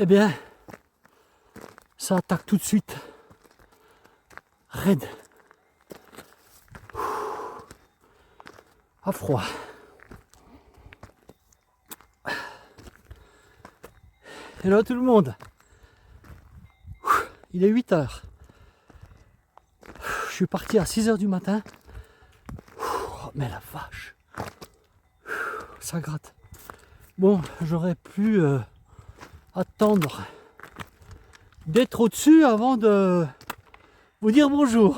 Eh bien, ça attaque tout de suite. Raide. À froid. Hello tout le monde. Il est 8 heures. Je suis parti à 6 heures du matin. Mais la vache. Ça gratte. Bon, j'aurais pu attendre d'être au-dessus avant de vous dire bonjour.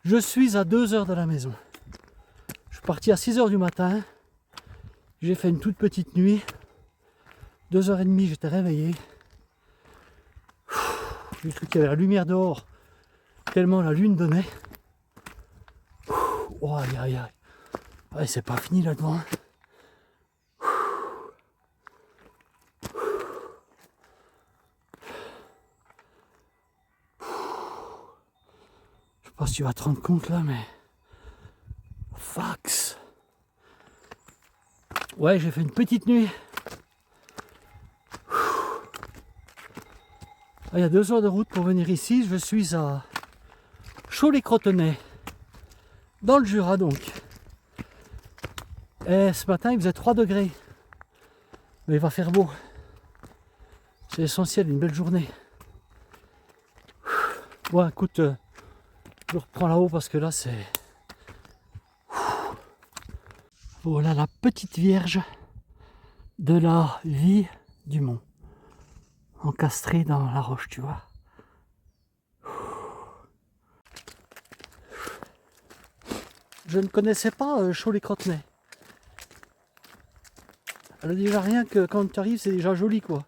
Je suis à 2 heures de la maison. Je suis parti à 6 heures du matin. J'ai fait une toute petite nuit. 2h30, j'étais réveillé. J'ai cru qu'il y avait la lumière dehors, tellement la lune donnait. Oh, aïe aïe aïe. Ouais, c'est pas fini là-dedans. Je sais pas si tu vas te rendre compte là, mais fax. Ouais, j'ai fait une petite nuit. Il y a 2 heures de route pour venir ici. Je suis à Cholet-Crotenay, dans le Jura donc. Et ce matin il faisait 3 degrés. Mais il va faire beau. C'est essentiel, une belle journée. Bon écoute, je reprends là-haut parce que là c'est... Voilà la petite vierge de la vie du mont. Encastrée dans la roche, tu vois. Je ne connaissais pas Cholet-Crotenay. Alors déjà rien que quand tu arrives, c'est déjà joli quoi.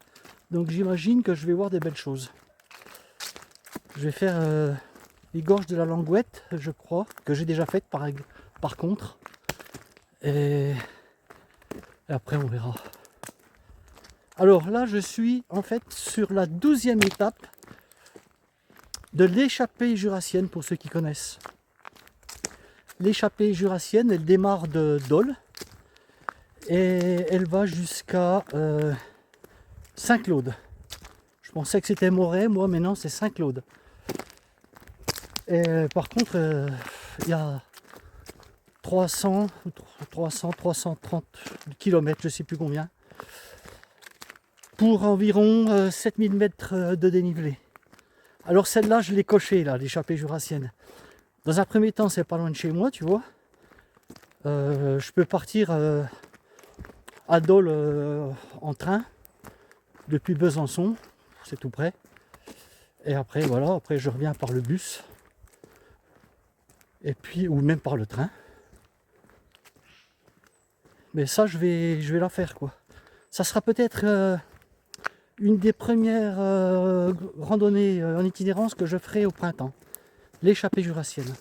Donc j'imagine que je vais voir des belles choses. Je vais faire les gorges de la Langouette, je crois, que j'ai déjà faites par contre. Et après on verra. Alors là je suis en fait sur la 12e étape de l'échappée jurassienne pour ceux qui connaissent. L'échappée jurassienne, elle démarre de Dole et elle va jusqu'à Saint-Claude. Je pensais que c'était Moret, moi, mais non, c'est Saint-Claude. Et par contre, il y a 330 km, je ne sais plus combien, pour environ 7000 mètres de dénivelé. Alors celle-là, je l'ai cochée, là, l'échappée jurassienne. Dans un premier temps, c'est pas loin de chez moi, tu vois. Je peux partir à Dole en train depuis Besançon, c'est tout près. Et après, voilà, après je reviens par le bus. Et puis, ou même par le train. Mais ça, je vais la faire, quoi. Ça sera peut-être une des premières randonnées en itinérance que je ferai au printemps. L'échappée jurassienne.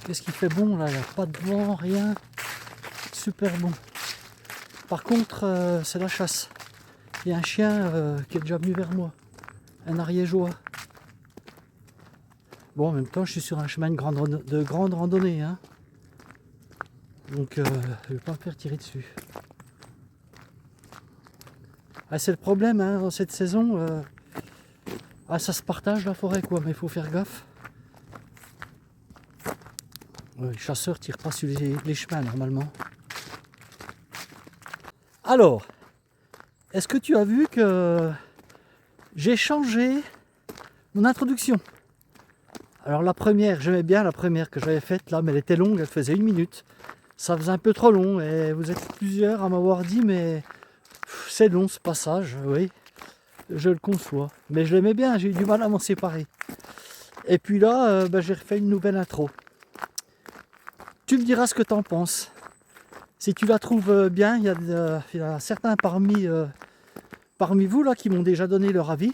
Qu'est-ce qui fait bon là? Il n'y a pas de vent, rien. Super bon. Par contre, c'est la chasse. Il y a un chien qui est déjà venu vers moi. Un ariégeois. Bon, en même temps, je suis sur un chemin de grande randonnée. Hein. Donc, je ne vais pas me faire tirer dessus. Ah, c'est le problème hein, dans cette saison. Ça se partage la forêt, quoi. Mais il faut faire gaffe. Les chasseurs ne tirent pas sur les chemins, normalement. Alors, est-ce que tu as vu que j'ai changé mon introduction? Alors la première, j'aimais bien la première que j'avais faite là, mais elle était longue, elle faisait 1 minute. Ça faisait un peu trop long et vous êtes plusieurs à m'avoir dit mais c'est long ce passage, oui, je le conçois. Mais je l'aimais bien, j'ai eu du mal à m'en séparer. Et puis là, j'ai refait une nouvelle intro. Tu me diras ce que tu en penses. Si tu la trouves bien, il y a certains parmi vous là qui m'ont déjà donné leur avis.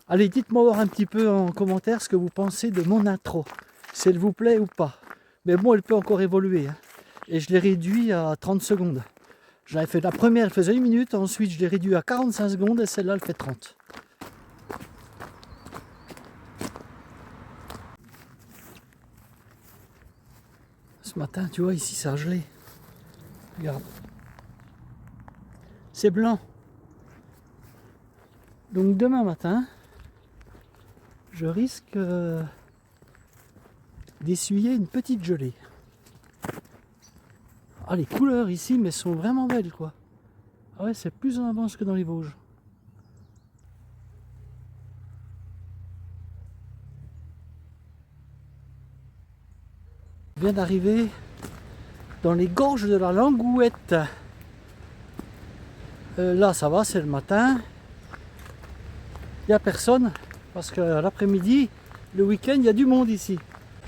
Allez, dites-moi voir un petit peu en commentaire ce que vous pensez de mon intro. Si elle vous plaît ou pas. Mais bon, elle peut encore évoluer. Hein. et je l'ai réduit à 30 secondes. J'avais fait la première, elle faisait 1 minute, ensuite je l'ai réduit à 45 secondes et celle-là elle fait 30. Ce matin, tu vois, ici ça a gelé. Regarde. C'est blanc. Donc demain matin, je risque d'essuyer une petite gelée. Ah, les couleurs ici, mais sont vraiment belles, quoi. Ah ouais, c'est plus en avance que dans les Vosges. Je viens d'arriver dans les gorges de la Langouette. Là, ça va, c'est le matin. Il n'y a personne, parce que l'après-midi, le week-end, il y a du monde ici.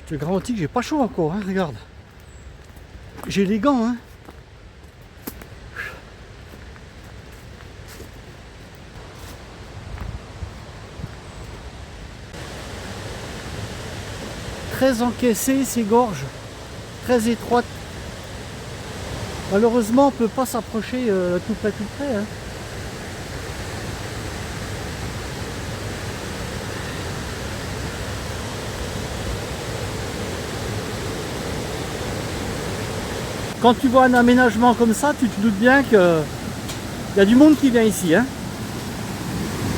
Je te garantis que j'ai pas chaud encore, hein, regarde. J'ai les gants, hein. Très encaissées ces gorges, très étroites. Malheureusement, on ne peut pas s'approcher tout près, hein. Quand tu vois un aménagement comme ça, tu te doutes bien qu'il y a du monde qui vient ici, hein.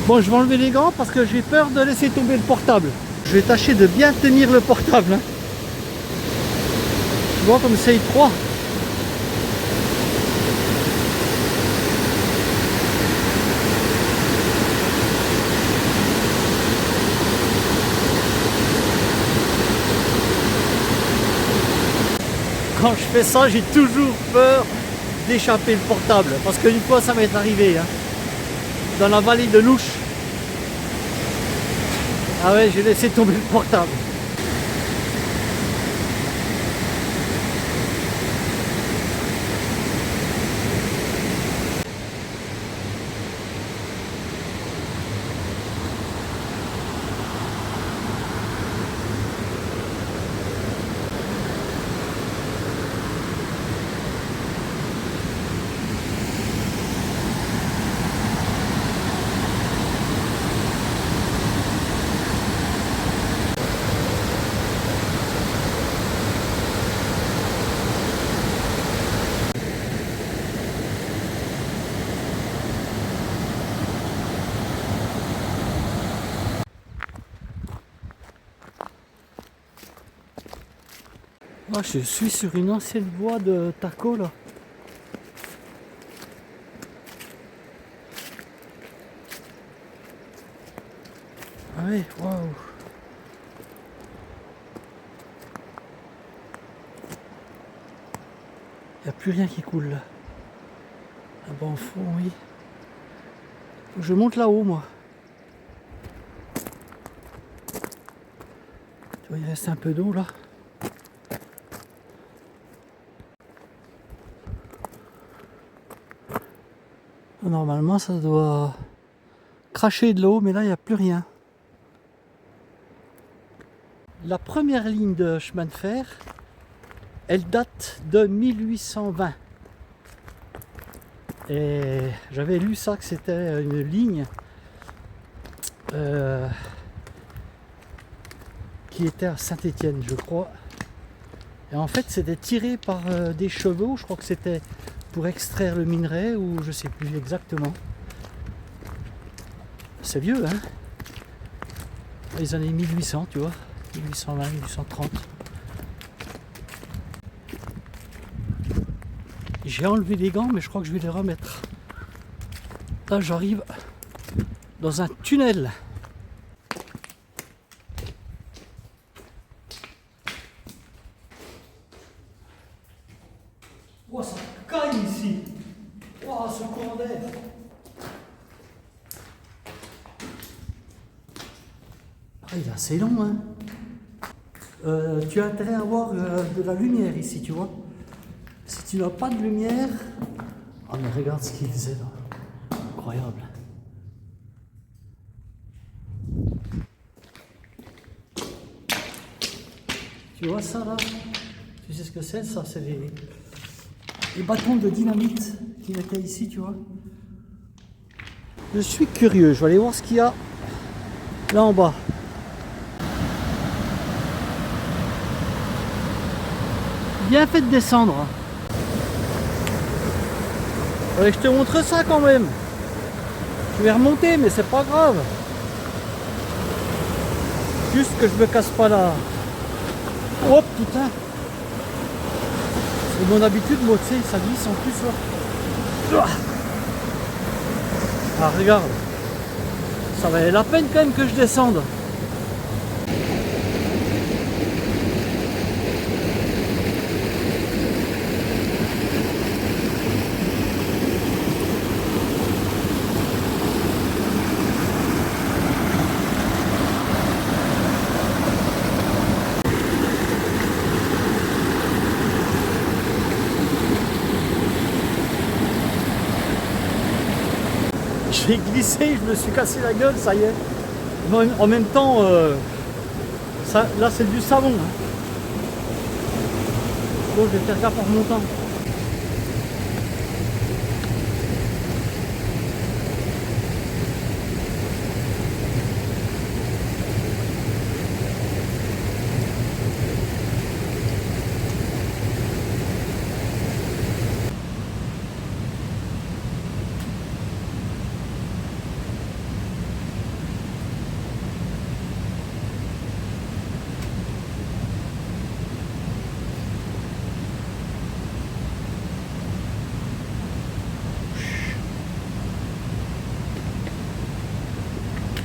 Bon, je vais enlever les gants parce que j'ai peur de laisser tomber le portable. Je vais tâcher de bien tenir le portable, hein. Tu vois comme c'est étroit. Quand je fais ça, j'ai toujours peur d'échapper le portable. Parce qu'une fois, ça m'est arrivé, hein, dans la vallée de Louche. Ah ouais, j'ai laissé tomber le portable. Moi, je suis sur une ancienne voie de Taco là. Ah oui, waouh. Il n'y a plus rien qui coule là. Ah bon, en fond, oui. Faut que je monte là-haut, moi. Tu vois, il reste un peu d'eau là. Normalement, ça doit cracher de l'eau, mais là, il n'y a plus rien. La première ligne de chemin de fer, elle date de 1820. Et j'avais lu ça, que c'était une ligne qui était à Saint-Étienne, je crois. Et en fait, c'était tiré par des chevaux, je crois que c'était pour extraire le minerai, ou je sais plus exactement. C'est vieux, hein? Les années 1800, tu vois, 1820, 1830. J'ai enlevé les gants, mais je crois que je vais les remettre. Là, j'arrive dans un tunnel. Oh, ça caille ici. Oh, ce courant d'air. Ah, il est assez long, hein. Tu as intérêt à avoir de la lumière ici, tu vois. Si tu n'as pas de lumière... Ah, mais regarde ce qu'il faisait là. Incroyable. Tu vois ça là? Tu sais ce que c'est? Ça, c'est les bâtons de dynamite qui étaient ici, tu vois. Je suis curieux, je vais aller voir ce qu'il y a là en bas. Bien fait de descendre. Allez, je te montre ça quand même. Je vais remonter, mais c'est pas grave. Juste que je me casse pas là. Oh putain. C'est mon habitude, moi, tu sais, ça glisse en plus là. Ah, regarde. Ça valait la peine quand même que je descende. J'ai glissé, je me suis cassé la gueule, ça y est. Mais en même temps, ça, là c'est du savon. Hein. Bon, je vais faire gaffe en remontant.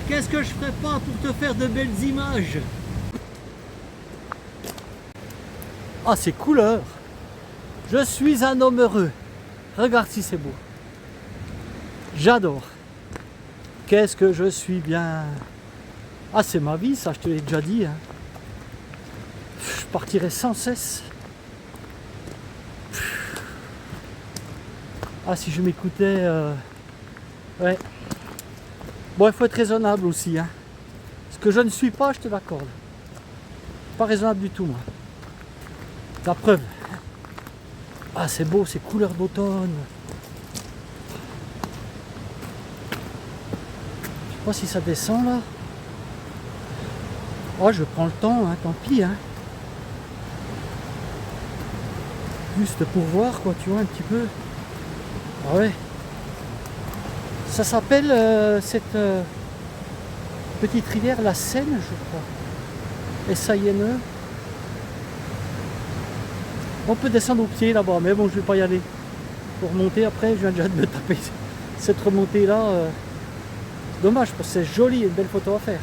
Qu'est-ce que je ferais pas pour te faire de belles images? Ah, ces couleurs! Je suis un homme heureux. Regarde si c'est beau. J'adore. Qu'est-ce que je suis bien. Ah, c'est ma vie, ça, je te l'ai déjà dit. Hein. Je partirai sans cesse. Ah, si je m'écoutais... Ouais. Bon, il faut être raisonnable aussi. Hein. Ce que je ne suis pas, je te l'accorde. Pas raisonnable du tout, moi. La preuve. Ah, c'est beau, ces couleurs d'automne. Je sais pas si ça descend, là. Oh, je prends le temps, hein, tant pis. Hein. Juste pour voir, quoi, tu vois, un petit peu. Ah ouais. Ça s'appelle cette petite rivière la Seine, je crois. S-A-I-N-E. On peut descendre au pied là-bas, mais bon, je vais pas y aller. Pour remonter après, je viens déjà de me taper cette remontée là. Dommage, parce que c'est joli, et une belle photo à faire.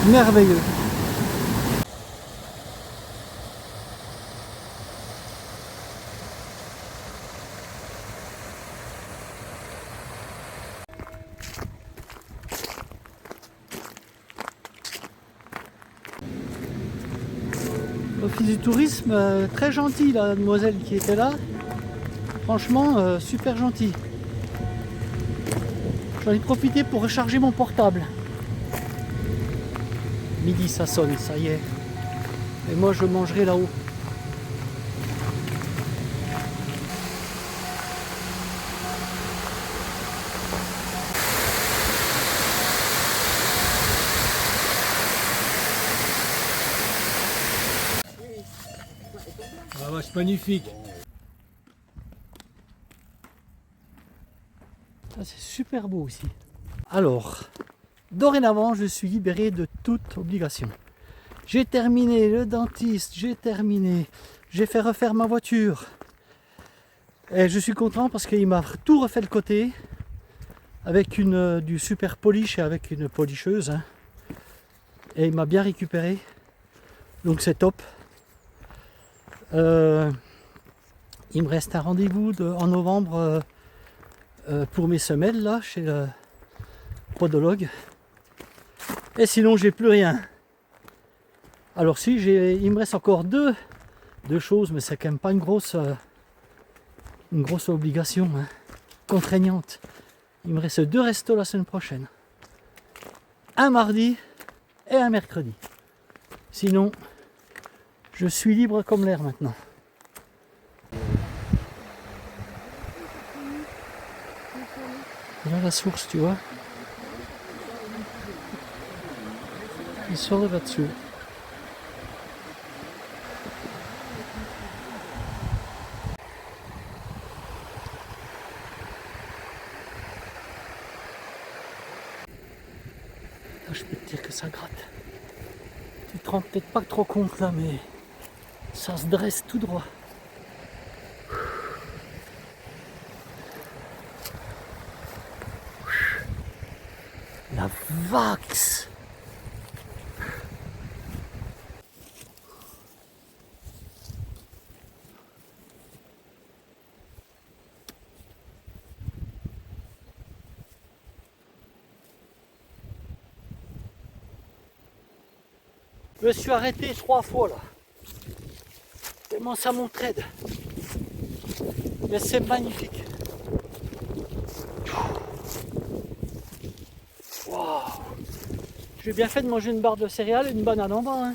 Merveilleux. L'office du tourisme, très gentil la demoiselle qui était là. Franchement, super gentil. J'en ai profité pour recharger mon portable. Midi ça sonne, ça y est. Et moi je mangerai là-haut. Ah ouais, c'est magnifique. Ah, c'est super beau aussi. Alors, dorénavant, je suis libéré de toute obligation. J'ai terminé le dentiste, j'ai terminé. J'ai fait refaire ma voiture. Et je suis content parce qu'il m'a tout refait le côté. Avec du super polish et avec une polisheuse. Hein. Et il m'a bien récupéré. Donc c'est top. Il me reste un rendez-vous en novembre pour mes semelles là chez le podologue. Et sinon j'ai plus rien. Alors si il me reste encore deux choses, mais c'est quand même pas une grosse obligation. Hein. contraignante. Il me reste 2 restos la semaine prochaine. Un mardi et un mercredi. Sinon, je suis libre comme l'air maintenant. Là la source, tu vois. Il sort de là-dessus. Je peux te dire que ça gratte. Tu te rends peut-être pas trop compte là, mais ça se dresse tout droit. La vax! Je me suis arrêté 3 fois là. Tellement ça m'entraide. Mais c'est magnifique. Waouh! J'ai bien fait de manger une barre de céréales et une banane en bas. Hein.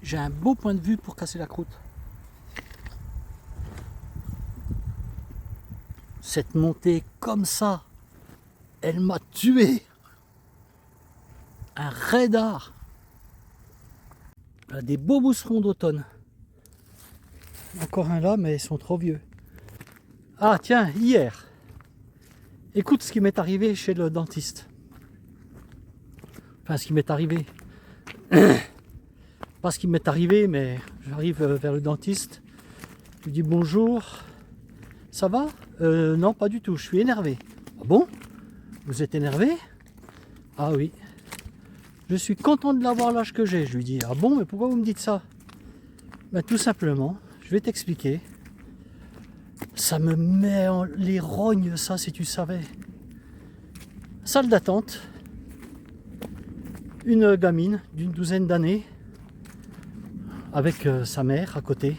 J'ai un beau point de vue pour casser la croûte. Cette montée comme ça, elle m'a tué. Un raidard. Là, des beaux mousserons d'automne. Encore un là, mais ils sont trop vieux. Ah tiens, hier. Écoute ce qui m'est arrivé chez le dentiste. Enfin, ce qui m'est arrivé. Pas ce qui m'est arrivé, mais j'arrive vers le dentiste. Je lui dis bonjour. Ça va? Non, pas du tout, je suis énervé. Ah bon? Vous êtes énervé? Ah oui. Je suis content de l'avoir l'âge que j'ai. Je lui dis, ah bon, mais pourquoi vous me dites ça? Ben, tout simplement, je vais t'expliquer. Ça me met en les rognes, ça, si tu savais. Salle d'attente. Une gamine d'une 12aine d'années avec sa mère à côté.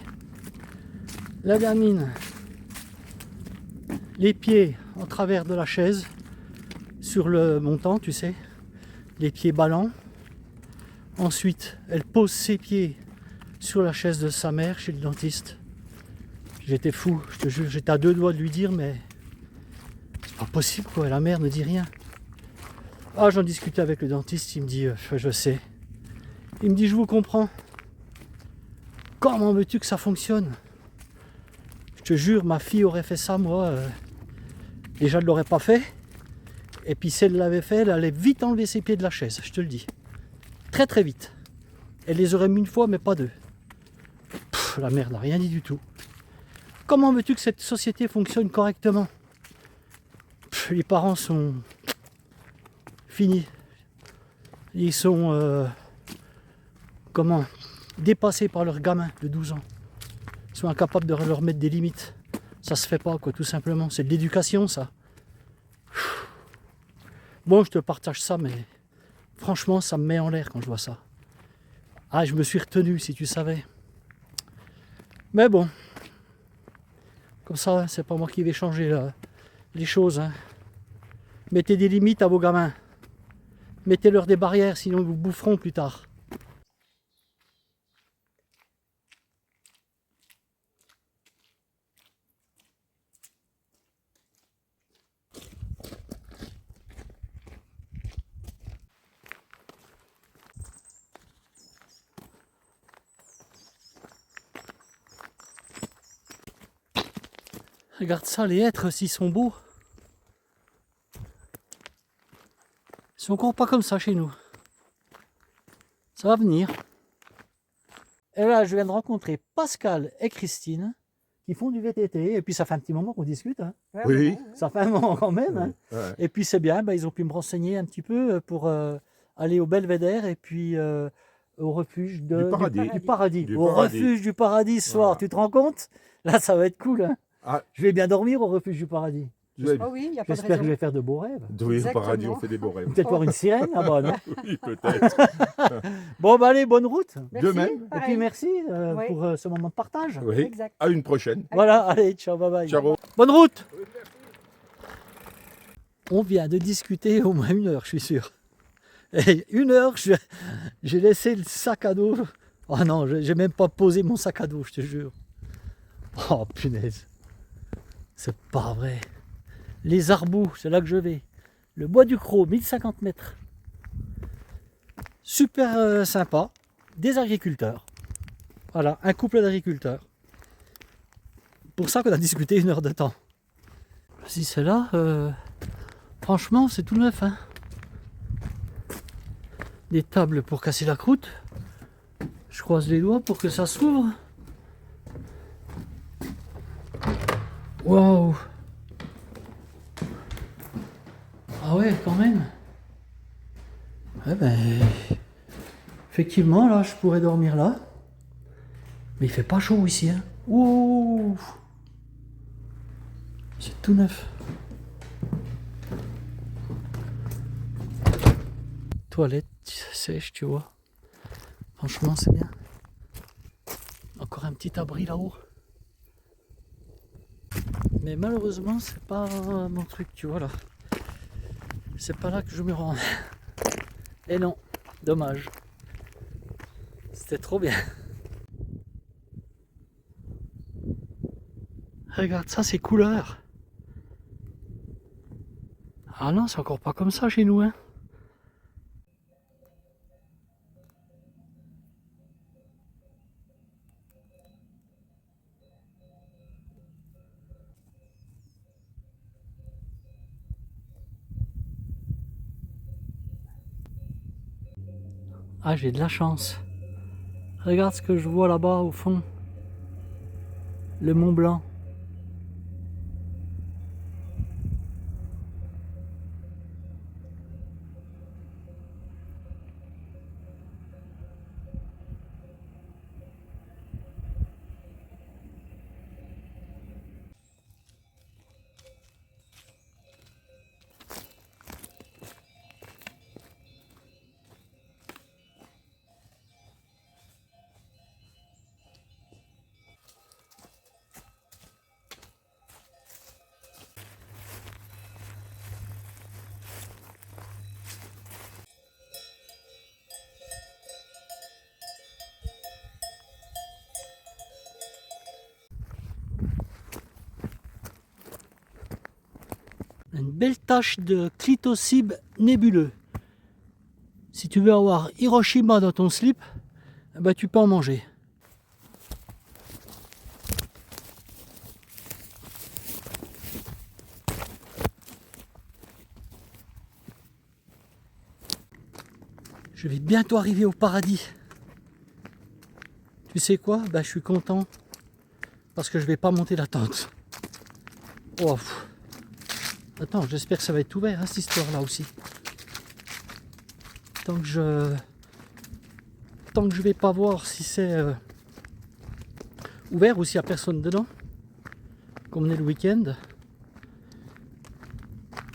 La gamine, les pieds en travers de la chaise, sur le montant, tu sais, les pieds ballants. Ensuite, elle pose ses pieds sur la chaise de sa mère chez le dentiste. J'étais fou, je te jure, j'étais à 2 doigts de lui dire, mais c'est pas possible quoi, la mère ne dit rien. Ah, j'en discutais avec le dentiste, il me dit, je sais. Il me dit, je vous comprends. Comment veux-tu que ça fonctionne? Je te jure, ma fille aurait fait ça, moi. Déjà, elle ne l'aurait pas fait. Et puis, si elle l'avait fait, elle allait vite enlever ses pieds de la chaise, je te le dis. Très très vite. Elle les aurait mis une fois, mais pas 2. Pff, la mère n'a rien dit du tout. Comment veux-tu que cette société fonctionne correctement? Pff, les parents sont finis. Ils sont comment, dépassés par leurs gamins de 12 ans. Ils sont incapables de leur mettre des limites. Ça se fait pas, quoi, tout simplement. C'est de l'éducation, ça. Bon, je te partage ça, mais franchement, ça me met en l'air quand je vois ça. Ah, je me suis retenu, si tu savais. Mais bon, comme ça, c'est pas moi qui vais changer là, les choses. Hein. Mettez des limites à vos gamins. Mettez-leur des barrières, sinon ils vous boufferont plus tard. Regarde ça, les hêtres, s'ils sont beaux. Ils sont encore pas comme ça chez nous. Ça va venir. Et là, je viens de rencontrer Pascal et Christine, qui font du VTT. Et puis ça fait un petit moment qu'on discute. Hein. Ouais, Oui. ouais, ouais. Ça fait un moment quand même. Hein. Ouais. Et puis c'est bien, ils ont pu me renseigner un petit peu pour aller au Belvédère et puis au refuge Du paradis. du paradis. Du Au paradis. refuge du paradis ce soir, Voilà. tu te rends compte? Là, ça va être cool. Hein. Ah, Je vais bien dormir au refuge du paradis. vous avez- Oh oui, il n'y a pas de J'espère que je raison. vais faire de beaux rêves. oui, au Exactement. paradis, on fait des beaux rêves. Peut-être voir une sirène là-bas, non? Oui, peut-être. Bon, bah allez, bonne route. Merci, De même. Et puis pareil. merci Oui. pour ce moment de partage. Oui. Exact. À une prochaine. Voilà, allez, ciao, bye bye. Ciao. Bonne route. On vient de discuter au moins 1 heure, je suis sûr. Et 1 heure, j'ai laissé le sac à dos. Oh non, j'ai même pas posé mon sac à dos, je te jure. Oh punaise. C'est pas vrai. Les Arbous, c'est là que je vais. Le bois du Cros, 1050 mètres. Super sympa. Des agriculteurs. Voilà, un couple d'agriculteurs. Pour ça qu'on a discuté 1 heure de temps. Si c'est là, franchement, c'est tout neuf. Hein. Des tables pour casser la croûte. Je croise les doigts pour que ça s'ouvre. Waouh! Ah ouais, quand même. Ouais, ben, effectivement, là, je pourrais dormir là. Mais il fait pas chaud ici. Hein. Ouh! C'est tout neuf. Toilette sèche, tu vois. Franchement, c'est bien. Encore un petit abri là-haut. Mais malheureusement, c'est pas mon truc, tu vois là. C'est pas là que je me rends. Et non, dommage. C'était trop bien. Regarde ça, ces couleurs. Ah non, c'est encore pas comme ça chez nous, hein. Ah, j'ai de la chance. Regarde ce que je vois là-bas au fond. Le Mont Blanc. Une belle tache de clitocybe nébuleux. Si tu veux avoir Hiroshima dans ton slip, eh ben, tu peux en manger. Je vais bientôt arriver au paradis. Tu sais quoi? Ben, je suis content parce que je vais pas monter la tente. Oh, pff. Attends, j'espère que ça va être ouvert, hein, cette histoire-là aussi. Tant que je vais pas voir si c'est ouvert ou s'il n'y a personne dedans, comme on est le week-end.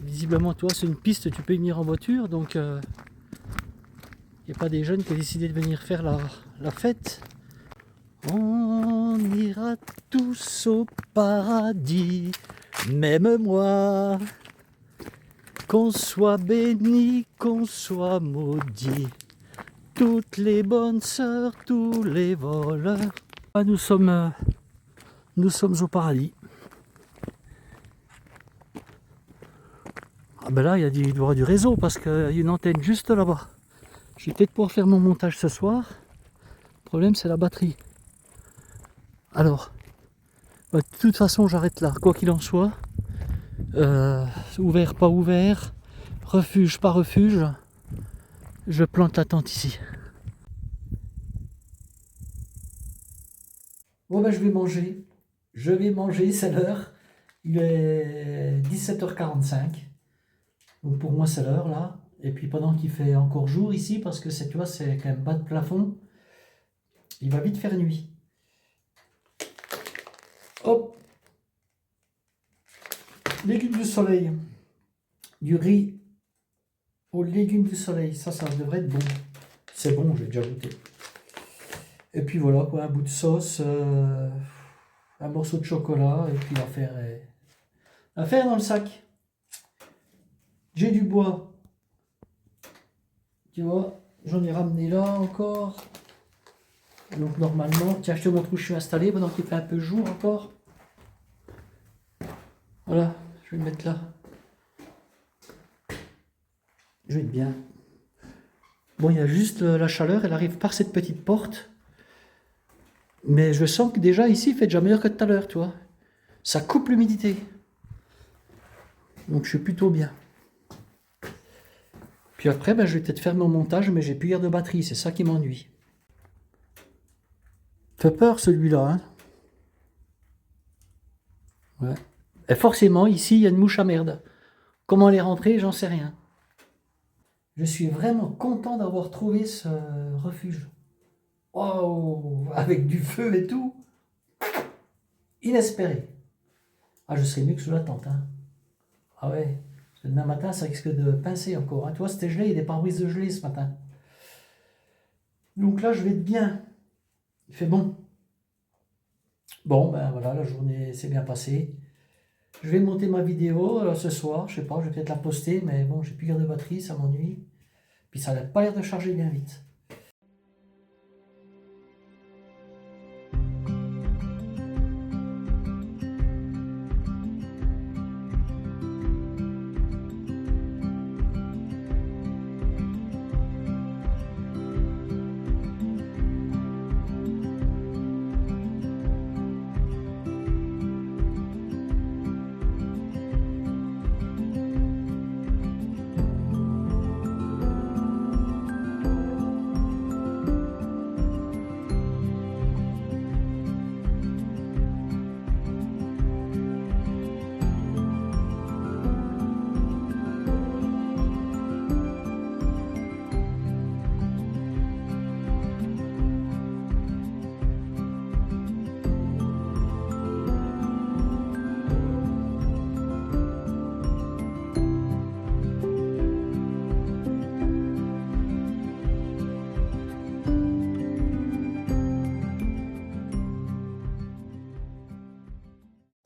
Visiblement, toi, c'est une piste, tu peux y venir en voiture, donc il n'y a pas des jeunes qui ont décidé de venir faire la fête. On ira tous au paradis, même moi. Qu'on soit béni, qu'on soit maudit, toutes les bonnes sœurs, tous les voleurs. Nous sommes au paradis. Ah ben là, il doit y avoir du réseau parce qu'il y a une antenne juste là-bas. Je vais peut-être pouvoir faire mon montage ce soir. Le problème, c'est la batterie. Alors, bah, de toute façon, j'arrête là, quoi qu'il en soit. Ouvert, pas ouvert, refuge, pas refuge, je plante la tente ici. Bon ben je vais manger. Je vais manger, c'est l'heure. Il est 17h45. Donc pour moi, c'est l'heure là. Et puis pendant qu'il fait encore jour ici, parce que c'est, tu vois, c'est quand même bas de plafond, il va vite faire nuit. Hop. Légumes du soleil. Du riz aux légumes du soleil. Ça devrait être bon. C'est bon, j'ai déjà goûté. Et puis voilà, quoi, un bout de sauce, un morceau de chocolat, et puis l'affaire est dans le sac. J'ai du bois. Tu vois, j'en ai ramené là encore. Donc normalement, tiens, je te montre où je suis installé pendant qu'il fait un peu jour encore. Voilà, je vais le mettre là. Je vais être bien. Bon, il y a juste la chaleur, elle arrive par cette petite porte. Mais je sens que déjà ici, il fait déjà meilleur que tout à l'heure, tu vois. Ça coupe l'humidité. Donc je suis plutôt bien. Puis après, ben, je vais peut-être faire mon montage, mais j'ai plus hier de batterie, c'est ça qui m'ennuie. Fait peur celui-là, hein. Ouais. Et forcément, ici, il y a une mouche à merde. Comment elle est rentrée, j'en sais rien. Je suis vraiment content d'avoir trouvé ce refuge. Oh, avec du feu et tout. Inespéré. Ah, je serais mieux que sous la tente, hein. Ah ouais. Parce que demain matin, ça risque de pincer encore, hein. Tu vois, c'était gelé, il y a des pare-brises de gelée ce matin. Donc là, je vais être bien. Il fait bon. Bon, ben voilà, la journée s'est bien passée. Je vais monter ma vidéo ce soir, je sais pas, je vais peut-être la poster, mais bon, j'ai plus de batterie, ça m'ennuie. Puis ça n'a pas l'air de charger bien vite.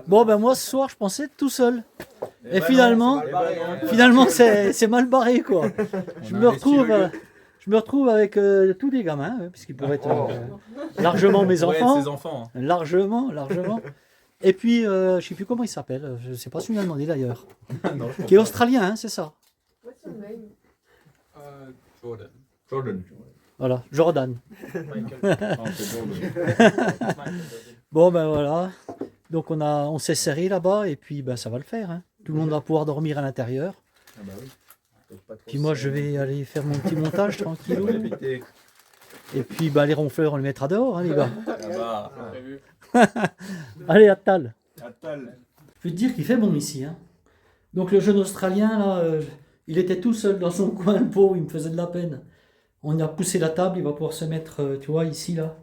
Bon, ben moi, ce soir, je pensais être tout seul. Et finalement, c'est mal barré, quoi. Je me retrouve avec tous des gamins, puisqu'ils pourraient être largement mes enfants. Ses enfants. Largement. Et puis, je sais plus comment il s'appelle, je sais pas si on a demandé d'ailleurs. Non, Qui est australien, hein, c'est ça. What's your name? Jordan. Jordan. Voilà, Jordan. Non, c'est Jordan. Bon, ben voilà. Donc on s'est serré là-bas et puis ben, ça va le faire, hein. Tout le monde va pouvoir dormir à l'intérieur. Ah bah oui. Puis moi je vais aller faire mon petit montage tranquille. Répéter. Et puis ben, les ronfleurs on les mettra dehors, hein, les gars. Ah bah. Allez, Attal. Attal. Je veux te dire qu'il fait bon ici, hein. Donc le jeune Australien là, il était tout seul dans son coin, le pauvre, il me faisait de la peine. On a poussé la table, il va pouvoir se mettre, tu vois, ici là.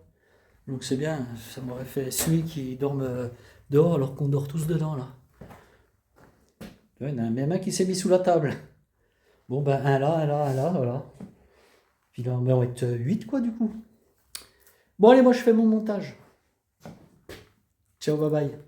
Donc c'est bien, ça m'aurait fait celui qui dorme dehors alors qu'on dort tous dedans là. Il y en a même un qui s'est mis sous la table. Bon ben un là, voilà. Puis là ben, on va être 8 quoi du coup. Bon allez, moi je fais mon montage. Ciao, bye bye.